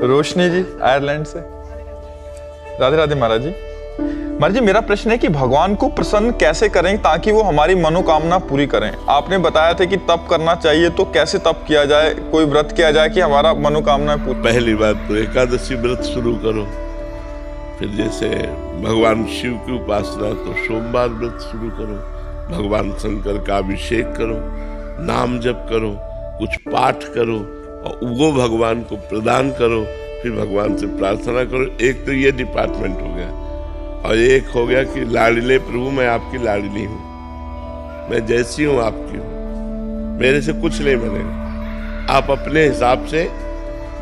रोशनी जी Ireland से। राधे राधे महाराज जी। महाराज जी, मेरा प्रश्न है कि भगवान को प्रसन्न कैसे करें ताकि वो हमारी मनोकामना पूरी करें। आपने बताया था कि तप करना चाहिए, तो कैसे तप किया जाए, कोई व्रत किया जाए कि हमारा मनोकामना पूरी? पहली बात तो एकादशी व्रत शुरू करो। फिर जैसे भगवान शिव की उपासना तो सोमवार व्रत शुरू करो, भगवान शंकर का अभिषेक करो, नाम जप करो, कुछ पाठ करो और वो भगवान को प्रदान करो। फिर भगवान से प्रार्थना करो। एक तो ये डिपार्टमेंट हो गया, और एक हो गया कि लाडले प्रभु मैं आपकी लाडली हूँ, मैं जैसी हूँ आपकी हूँ, मेरे से कुछ नहीं बनेगा। आप अपने हिसाब से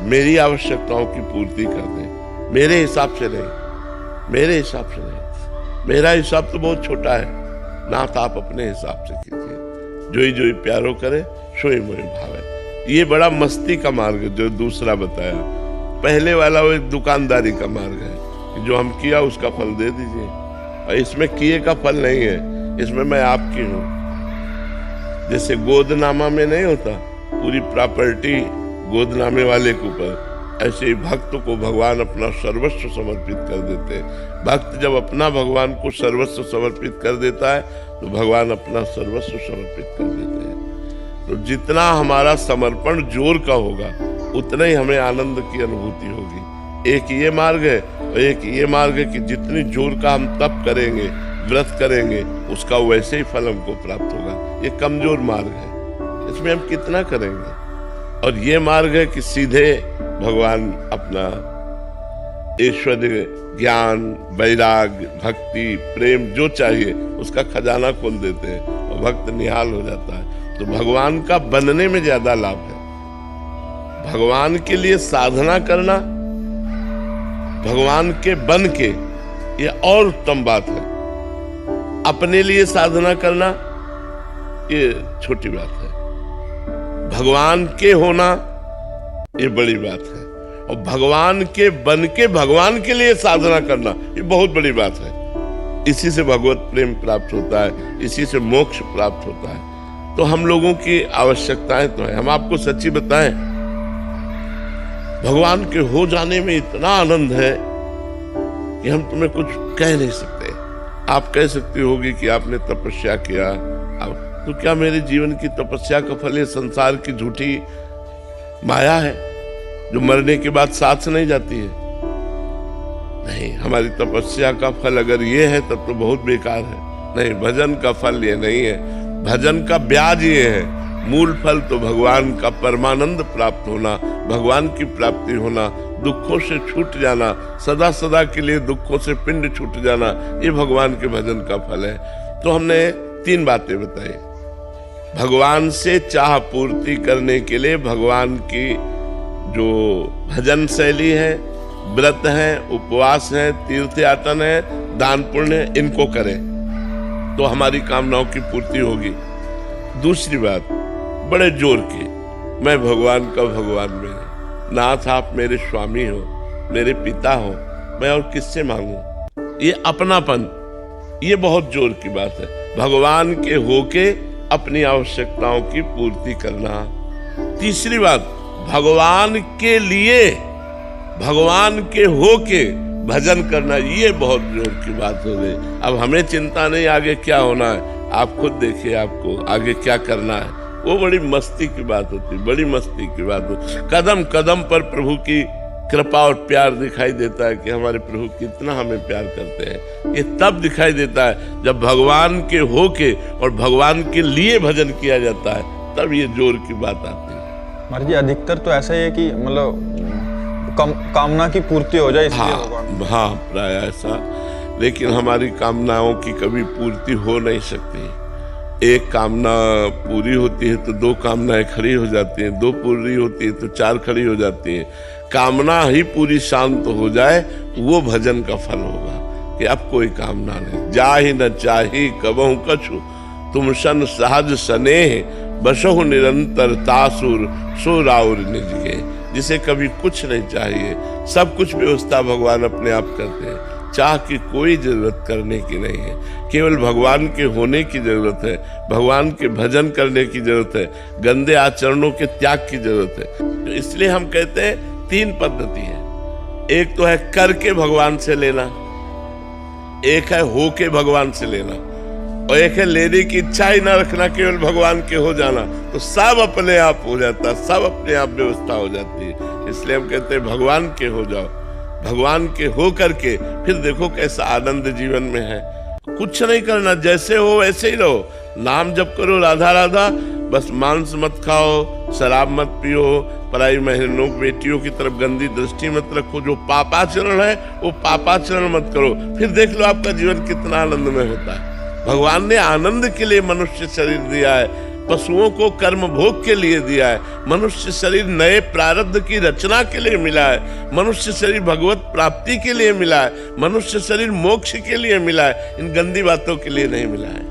मेरी आवश्यकताओं की पूर्ति कर दें, मेरे हिसाब से नहीं, मेरे हिसाब से नहीं। मेरा हिसाब तो बहुत छोटा है, नाथ आप अपने हिसाब से कीजिए। जोई जोई प्यारो करे सोई मोई भावे। ये बड़ा मस्ती का मार्ग है जो दूसरा बताया। पहले वाला वो एक दुकानदारी का मार्ग है कि जो हम किया उसका फल दे दीजिए, और इसमें किए का फल नहीं है, इसमें मैं आपकी हूँ। जैसे गोदनामा में नहीं होता पूरी प्रॉपर्टी गोदनामे वाले के ऊपर, ऐसे ही भक्त को भगवान अपना सर्वस्व समर्पित कर देते हैं। भक्त जब अपना भगवान को सर्वस्व समर्पित कर देता है तो भगवान अपना सर्वस्व समर्पित कर देते हैं। तो जितना हमारा समर्पण जोर का होगा उतना ही हमें आनंद की अनुभूति होगी। एक ये मार्ग है, और एक ये मार्ग है कि जितनी जोर का हम तप करेंगे, व्रत करेंगे, उसका वैसे ही फल हमको प्राप्त होगा। ये कमजोर मार्ग है, इसमें हम कितना करेंगे। और ये मार्ग है कि सीधे भगवान अपना ऐश्वर्य, ज्ञान, वैराग्य, भक्ति, प्रेम जो चाहिए उसका खजाना खोल देते हैं और भक्त निहाल हो जाता है। तो भगवान का बनने में ज्यादा लाभ है। भगवान के लिए साधना करना, भगवान के बन के, ये और उत्तम बात है। अपने लिए साधना करना ये छोटी बात है। भगवान के होना ये बड़ी बात है, और भगवान के बन के भगवान के लिए साधना करना ये बहुत बड़ी बात है। इसी से भगवत प्रेम प्राप्त होता है, इसी से मोक्ष प्राप्त होता है। तो हम लोगों की आवश्यकताएं तो है। हम आपको सच्ची बताएं, भगवान के हो जाने में इतना आनंद है कि हम तुम्हें कुछ कह नहीं सकते। आप कह सकती होगी कि आपने तपस्या किया, तो क्या मेरे जीवन की तपस्या का फल ये संसार की झूठी माया है जो मरने के बाद साथ नहीं जाती है? नहीं, हमारी तपस्या का फल अगर ये है तब तो बहुत बेकार है। नहीं, भजन का फल ये नहीं है, भजन का ब्याज ये है। मूल फल तो भगवान का परमानंद प्राप्त होना, भगवान की प्राप्ति होना, दुखों से छूट जाना, सदा सदा के लिए दुखों से पिंड छूट जाना, ये भगवान के भजन का फल है। तो हमने 3 बातें बताई। भगवान से चाह पूर्ति करने के लिए भगवान की जो भजन शैली है, व्रत है, उपवास है, तीर्थ यातन है, दान पुण्य है, इनको करें तो हमारी कामनाओं की पूर्ति होगी। दूसरी बात, बड़े जोर की, मैं भगवान का भगवान में, नाथ आप मेरे स्वामी हो, मेरे पिता हो, मैं और किससे मांगू? ये अपनापन, ये बहुत जोर की बात है। भगवान के होके अपनी आवश्यकताओं की पूर्ति करना। तीसरी बात, भगवान के लिए, भगवान के होके भजन करना, ये बहुत जोर की बात हो गई। अब हमें चिंता नहीं आगे क्या होना है, आप खुद देखिए आपको आगे क्या करना है। वो बड़ी मस्ती की बात होती, बड़ी मस्ती की बात होती। कदम कदम पर प्रभु की कृपा और प्यार दिखाई देता है कि हमारे प्रभु कितना हमें प्यार करते हैं। ये तब दिखाई देता है जब भगवान के होके और भगवान के लिए भजन किया जाता है, तब ये जोर की बात आती है। महाराज जी, अधिकतर तो ऐसा ही है कि मतलब कामना की पूर्ति हो जाए इसलिए भगवान। हाँ, प्राय ऐसा। लेकिन हमारी कामनाओं की कभी पूर्ति हो नहीं सकती। एक कामना पूरी होती है तो 2 कामनाएं खड़ी हो जाती हैं, 2 पूरी होती है तो 4 खड़ी हो जाती हैं। कामना ही पूरी शांत हो जाए, वो भजन का फल होगा कि अब कोई कामना नहीं। जाहि न चाही कबहु कछु, तुम सन सहज स्नेह, बसहु निरंतर तासुर, सो राउर निज के। जिसे कभी कुछ नहीं चाहिए, सब कुछ व्यवस्था भगवान अपने आप करते हैं। चाह की कोई जरूरत करने की नहीं है, केवल भगवान के होने की जरूरत है, भगवान के भजन करने की जरूरत है, गंदे आचरणों के त्याग की जरूरत है। तो इसलिए हम कहते हैं तीन पद्धति है। एक तो है करके भगवान से लेना, एक है होके भगवान से लेना, और एक है लेने की इच्छा ही ना रखना, केवल भगवान के हो जाना। तो सब अपने आप हो जाता, सब अपने आप व्यवस्था हो जाती है। इसलिए हम कहते हैं भगवान के हो जाओ, भगवान के हो करके फिर देखो कैसा आनंद जीवन में है। कुछ नहीं करना, जैसे हो वैसे ही रहो। नाम जप करो राधा राधा, बस मांस मत खाओ, शराब मत पियो, पराई महलों बेटियों की तरफ गंदी दृष्टि मत रखो, जो पापाचरण है वो पापाचरण मत करो। फिर देख लो आपका जीवन कितना आनंदमय होता है। भगवान ने आनंद के लिए मनुष्य शरीर दिया है, पशुओं को कर्म भोग के लिए दिया है। मनुष्य शरीर नए प्रारब्ध की रचना के लिए मिला है। मनुष्य शरीर भगवत प्राप्ति के लिए मिला है। मनुष्य शरीर मोक्ष के लिए मिला है, इन गंदी बातों के लिए नहीं मिला है।